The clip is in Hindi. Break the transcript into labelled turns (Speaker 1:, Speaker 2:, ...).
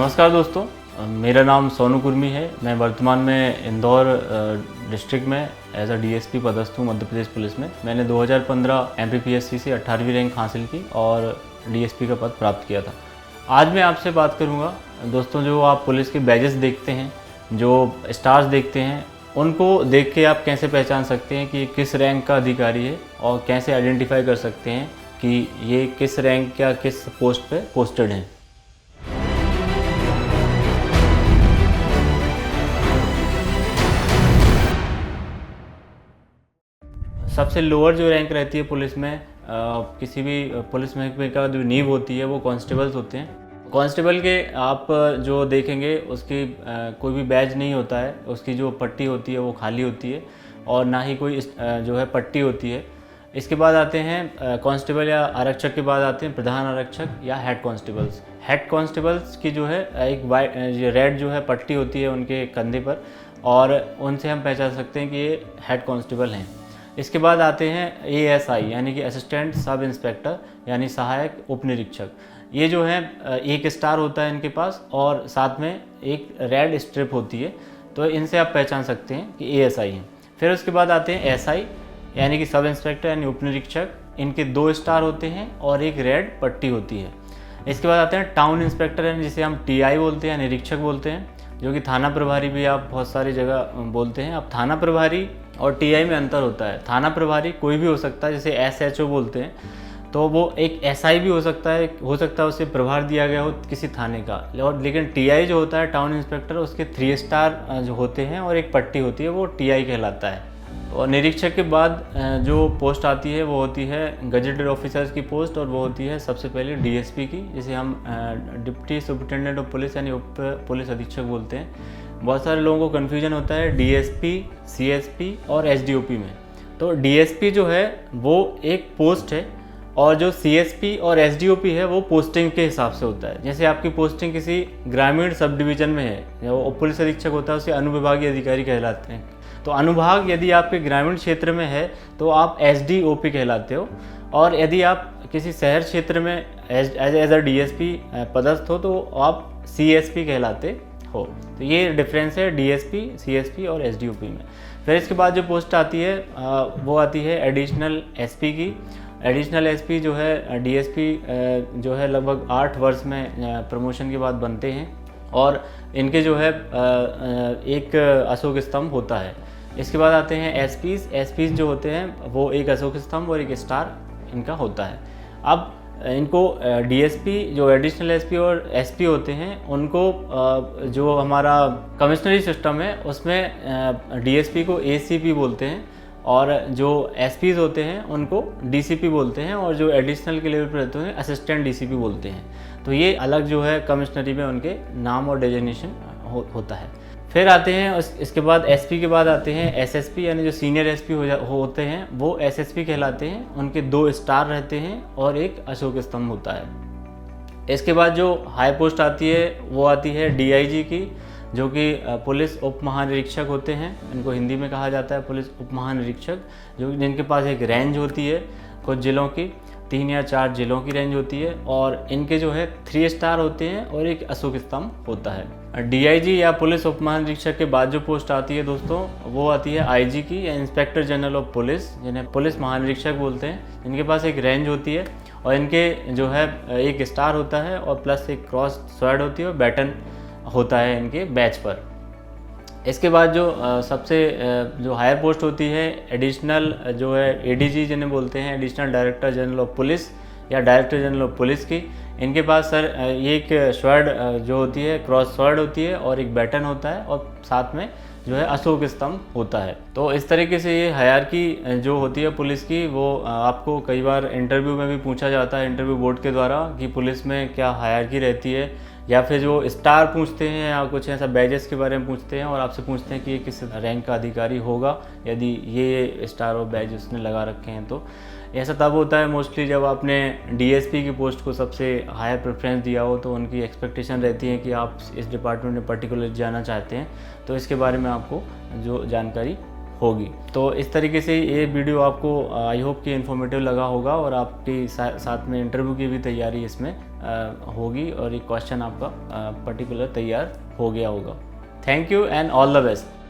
Speaker 1: नमस्कार दोस्तों, मेरा नाम सोनू कुर्मी है। मैं वर्तमान में इंदौर डिस्ट्रिक्ट में एज अ डीएसपी पदस्थ हूँ मध्य प्रदेश पुलिस में। मैंने 2015 एमपीपीएससी से 18वीं रैंक हासिल की और डीएसपी का पद प्राप्त किया था। आज मैं आपसे बात करूँगा दोस्तों, जो आप पुलिस के बैजेस देखते हैं, जो स्टार्स देखते हैं, उनको देख के आप कैसे पहचान सकते हैं कि ये किस रैंक का अधिकारी है और कैसे आइडेंटिफाई कर सकते हैं कि ये किस रैंक या किस पोस्ट पे पोस्टेड हैं। सबसे लोअर जो रैंक रहती है पुलिस में, किसी भी पुलिस महकमे का जो नींव होती है वो कांस्टेबल्स होते हैं। कांस्टेबल के आप जो देखेंगे उसकी कोई भी बैज नहीं होता है, उसकी जो पट्टी होती है वो खाली होती है और ना ही कोई जो है पट्टी होती है। इसके बाद आते हैं कांस्टेबल या आरक्षक के बाद आते हैं प्रधान आरक्षक या हेड कांस्टेबल्स। हेड कांस्टेबल्स की जो है एक रेड जो है पट्टी होती है उनके कंधे पर और उनसे हम पहचान सकते हैं कि ये हेड कांस्टेबल हैं। इसके बाद आते हैं एएसआई यानी कि असिस्टेंट सब इंस्पेक्टर यानी सहायक उप निरीक्षक। ये जो है एक स्टार होता है इनके पास और साथ में एक रेड स्ट्रिप होती है, तो इनसे आप पहचान सकते हैं कि एएसआई हैं। फिर उसके बाद आते हैं एसआई यानी कि सब इंस्पेक्टर यानी उप निरीक्षक। इनके 2 स्टार होते हैं और एक रेड पट्टी होती है। इसके बाद आते हैं टाउन इंस्पेक्टर यानी जिसे हम टीआई बोलते हैं, निरीक्षक बोलते हैं, जो कि थाना प्रभारी भी आप बहुत सारी जगह बोलते हैं। अब थाना प्रभारी और टीआई में अंतर होता है। थाना प्रभारी कोई भी हो सकता है, जैसे एसएचओ बोलते हैं, तो वो एक एसआई भी हो सकता है उसे प्रभार दिया गया हो किसी थाने का। और लेकिन टीआई जो होता है टाउन इंस्पेक्टर, उसके 3 स्टार जो होते हैं और एक पट्टी होती है, वो टीआई कहलाता है। और निरीक्षक के बाद जो पोस्ट आती है वो होती है गजेटेड ऑफिसर्स की पोस्ट, और वो होती है सबसे पहले डीएसपी की, जिसे हम डिप्टी सुपरिटेंडेंट ऑफ पुलिस यानी उप पुलिस अधीक्षक बोलते हैं। बहुत सारे लोगों को कन्फ्यूजन होता है डीएसपी, सीएसपी और एसडीओपी में। तो डीएसपी जो है वो एक पोस्ट है और जो सीएसपी और एसडीओपी है वो पोस्टिंग के हिसाब से होता है। जैसे आपकी पोस्टिंग किसी ग्रामीण सब डिवीज़न में है, जो पुलिस अधीक्षक होता है उसे अनुविभागीय अधिकारी कहलाते हैं। तो अनुभाग यदि आपके ग्रामीण क्षेत्र में है तो आप एसडीओपी कहलाते हो, और यदि आप किसी शहर क्षेत्र में एज अ डीएसपी पदस्थ हो तो आप सीएसपी कहलाते हो। तो ये डिफरेंस है डीएसपी, सीएसपी और एसडीओपी में। फिर इसके बाद जो पोस्ट आती है वो आती है एडिशनल एसपी की। एडिशनल एसपी जो है डीएसपी जो है लगभग 8 वर्ष में प्रमोशन के बाद बनते हैं, और इनके जो है एक अशोक स्तंभ होता है। इसके बाद आते हैं एसपीज जो होते हैं वो एक अशोक स्तंभ और एक स्टार इनका होता है। अब इनको डीएसपी जो एडिशनल एसपी और एसपी होते हैं उनको जो हमारा कमिश्नरी सिस्टम है उसमें डीएसपी को एसीपी बोलते हैं, और जो एसपीज होते हैं उनको डीसीपी बोलते हैं, और जो एडिशनल के लेवल पर रहते हैं असिस्टेंट डीसीपी बोलते हैं। तो ये अलग जो है कमिश्नरी में उनके नाम और डेजिग्नेशन होता है। फिर आते हैं इसके बाद एसपी के बाद आते हैं एसएसपी यानी जो सीनियर एसपी होते हैं वो एसएसपी कहलाते हैं। उनके 2 स्टार रहते हैं और एक अशोक स्तंभ होता है। इसके बाद जो हाई पोस्ट आती है वो आती है डीआईजी की, जो कि पुलिस उप महानिरीक्षक होते हैं। इनको हिंदी में कहा जाता है पुलिस उप महानिरीक्षक, जिनके पास एक रेंज होती है कुछ जिलों की, 3 या 4 जिलों की रेंज होती है, और इनके जो है 3 स्टार होते हैं और एक अशोक स्तंभ होता है। डीआईजी या पुलिस उप महानिरीक्षक के बाद जो पोस्ट आती है दोस्तों वो आती है आईजी की या इंस्पेक्टर जनरल ऑफ पुलिस, जिन्हें पुलिस महानिरीक्षक बोलते हैं। इनके पास एक रेंज होती है और इनके जो है एक स्टार होता है और प्लस एक क्रॉस स्वॉर्ड होती है और बैटन होता है इनके बैच पर। इसके बाद जो सबसे जो हायर पोस्ट होती है एडिशनल जो है एडीजी जिन्हें बोलते हैं, additional director general of police या डायरेक्टर जनरल ऑफ पुलिस की। इनके पास सर ये एक स्वॉर्ड जो होती है क्रॉस स्वॉर्ड होती है और एक बैटन होता है और साथ में जो है अशोक स्तंभ होता है। तो इस तरीके से ये हायरार्की जो होती है पुलिस की वो आपको कई बार इंटरव्यू में भी पूछा जाता है, इंटरव्यू बोर्ड के द्वारा, कि पुलिस में क्या हायरार्की रहती है, या फिर जो स्टार पूछते हैं या कुछ ऐसा बैजेस के बारे में पूछते हैं और आपसे पूछते हैं कि ये किस रैंक का अधिकारी होगा यदि ये स्टार और बैज उसने लगा रखे हैं। तो ऐसा तब होता है मोस्टली जब आपने डीएसपी की पोस्ट को सबसे हायर प्रेफरेंस दिया हो, तो उनकी एक्सपेक्टेशन रहती है कि आप इस डिपार्टमेंट में पर्टिकुलर जाना चाहते हैं, तो इसके बारे में आपको जो जानकारी होगी। तो इस तरीके से ये वीडियो आपको आई होप कि इन्फॉर्मेटिव लगा होगा और आपकी साथ में इंटरव्यू की भी तैयारी इसमें होगी और एक क्वेश्चन आपका पर्टिकुलर तैयार हो गया होगा। Thank you and all the best.